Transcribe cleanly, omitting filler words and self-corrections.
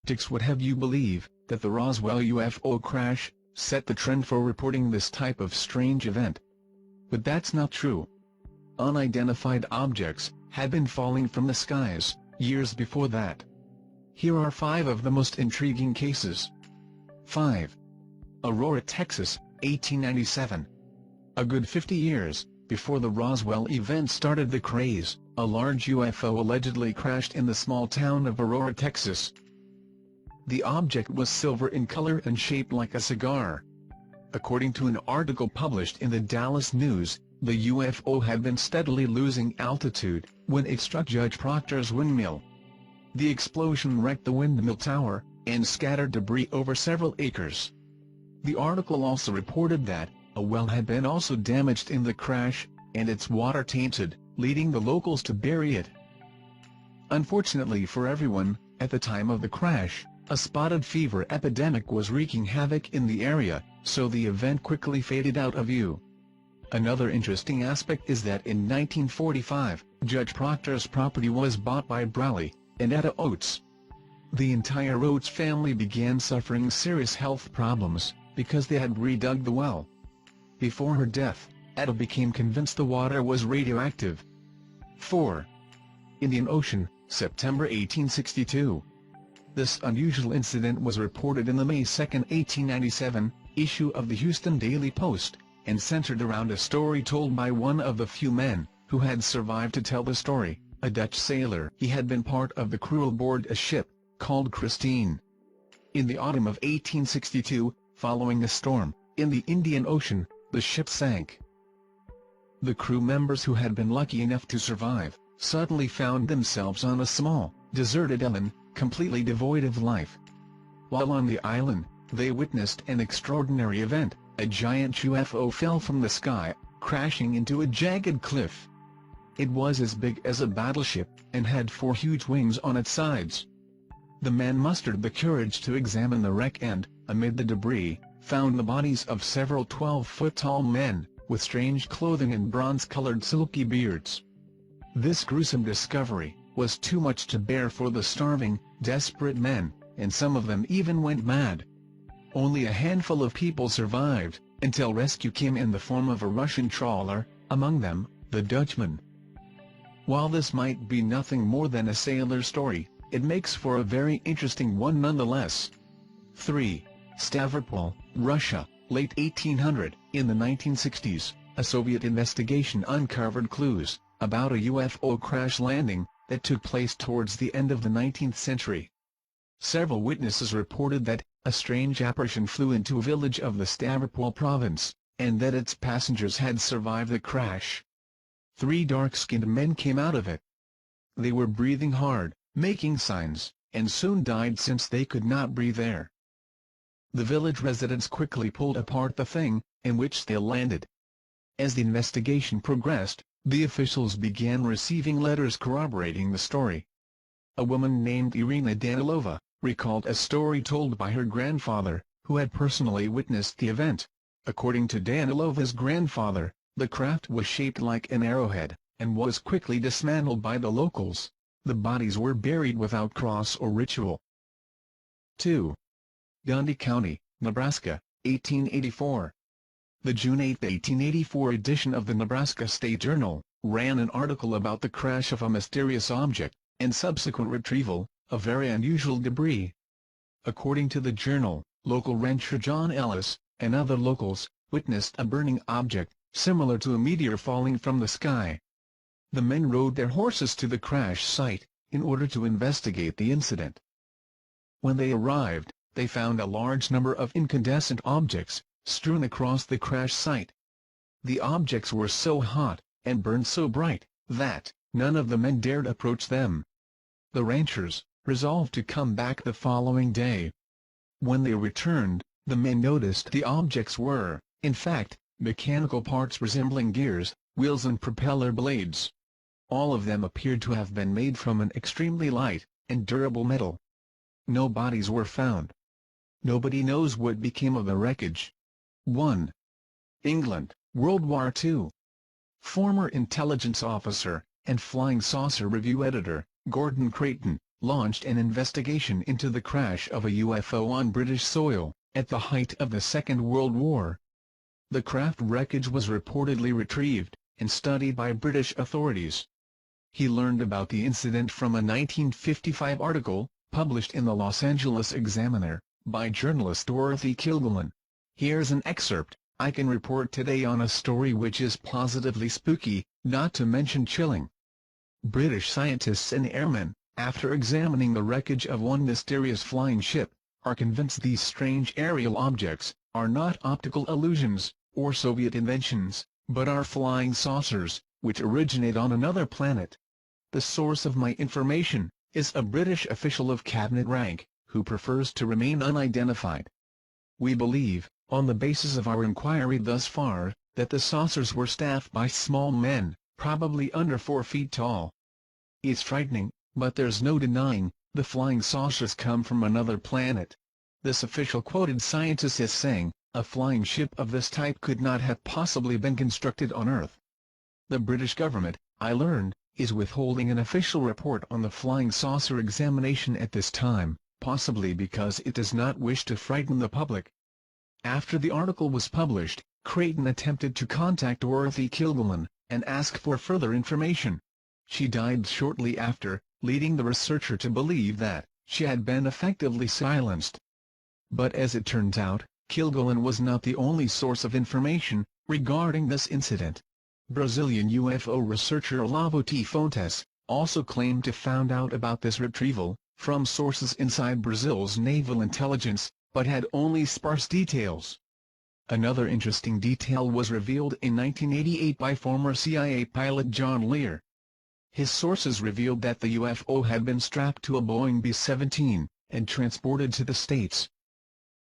skeptics would have you believe that the Roswell UFO crash set the trend for reporting this type of strange event. But that's not true. Unidentified objects had been falling from the skies years before that. Here are 5 of the most intriguing cases. 5. Aurora, Texas, 1897. A good 50 years before the Roswell event started the craze, a large UFO allegedly crashed in the small town of Aurora, Texas. The object was silver in color and shaped like a cigar. According to an article published in the Dallas News, the UFO had been steadily losing altitude when it struck Judge Proctor's windmill. The explosion wrecked the windmill tower and scattered debris over several acres. The article also reported that a well had been also damaged in the crash, and its water tainted, leading the locals to bury it. Unfortunately for everyone, at the time of the crash, a spotted fever epidemic was wreaking havoc in the area, so the event quickly faded out of view. Another interesting aspect is that in 1945, Judge Proctor's property was bought by Brawley and Etta Oates. The entire Oates family began suffering serious health problems because they had redug the well. Before her death, Etta became convinced the water was radioactive. 4. Indian Ocean, September 1862. This unusual incident was reported in the May 2, 1897, issue of the Houston Daily Post, and centered around a story told by one of the few men who had survived to tell the story, a Dutch sailor. He had been part of the crew aboard a ship called Christine. In the autumn of 1862, following a storm in the Indian Ocean, the ship sank. The crew members who had been lucky enough to survive suddenly found themselves on a small, deserted island, completely devoid of life. While on the island, they witnessed an extraordinary event. A giant UFO fell from the sky, crashing into a jagged cliff. It was as big as a battleship, and had 4 huge wings on its sides. The men mustered the courage to examine the wreck and, amid the debris, found the bodies of several 12-foot-tall men, with strange clothing and bronze-colored silky beards. This gruesome discovery was too much to bear for the starving, desperate men, and some of them even went mad. Only a handful of people survived, until rescue came in the form of a Russian trawler, among them, the Dutchman. While this might be nothing more than a sailor's story, it makes for a very interesting one nonetheless. 3. Stavropol, Russia, late 1800. In the 1960s, a Soviet investigation uncovered clues about a UFO crash landing that took place towards the end of the 19th century. Several witnesses reported that a strange apparition flew into a village of the Stavropol province, and that its passengers had survived the crash. 3 dark-skinned men came out of it. They were breathing hard, making signs, and soon died since they could not breathe air. The village residents quickly pulled apart the thing in which they landed. As the investigation progressed, the officials began receiving letters corroborating the story. A woman named Irina Danilova recalled a story told by her grandfather, who had personally witnessed the event. According to Danilova's grandfather, the craft was shaped like an arrowhead, and was quickly dismantled by the locals. The bodies were buried without cross or ritual. 2. Gundy County, Nebraska, 1884. The June 8, 1884 edition of the Nebraska State Journal ran an article about the crash of a mysterious object, and subsequent retrieval of very unusual debris. According to the journal, local rancher John Ellis, and other locals, witnessed a burning object, similar to a meteor falling from the sky. The men rode their horses to the crash site, in order to investigate the incident. When they arrived, they found a large number of incandescent objects, strewn across the crash site. The objects were so hot, and burned so bright, that none of the men dared approach them. The ranchers resolved to come back the following day. When they returned, the men noticed the objects were, in fact, mechanical parts resembling gears, wheels and propeller blades. All of them appeared to have been made from an extremely light and durable metal. No bodies were found. Nobody knows what became of the wreckage. 1. England, World War II. Former intelligence officer and Flying Saucer Review editor, Gordon Creighton, launched an investigation into the crash of a UFO on British soil, at the height of the Second World War. The craft wreckage was reportedly retrieved, and studied by British authorities. He learned about the incident from a 1955 article, published in the Los Angeles Examiner, by journalist Dorothy Kilgallen. Here's an excerpt: "I can report today on a story which is positively spooky, not to mention chilling. British scientists and airmen, after examining the wreckage of one mysterious flying ship, are convinced these strange aerial objects are not optical illusions, or Soviet inventions, but are flying saucers, which originate on another planet. The source of my information is a British official of cabinet rank, who prefers to remain unidentified. We believe, on the basis of our inquiry thus far, that the saucers were staffed by small men, probably under 4 feet tall. It's frightening, but there's no denying, the flying saucers come from another planet." This official quoted scientists as saying, "A flying ship of this type could not have possibly been constructed on Earth." The British government, I learned, is withholding an official report on the flying saucer examination at this time, possibly because it does not wish to frighten the public. After the article was published, Creighton attempted to contact Dorothy Kilgallen, and ask for further information. She died shortly after, leading the researcher to believe that she had been effectively silenced. But as it turns out, Kilgallen was not the only source of information regarding this incident. Brazilian UFO researcher Olavo T. Fontes also claimed to found out about this retrieval from sources inside Brazil's naval intelligence, but had only sparse details. Another interesting detail was revealed in 1988 by former CIA pilot John Lear. His sources revealed that the UFO had been strapped to a Boeing B-17, and transported to the States,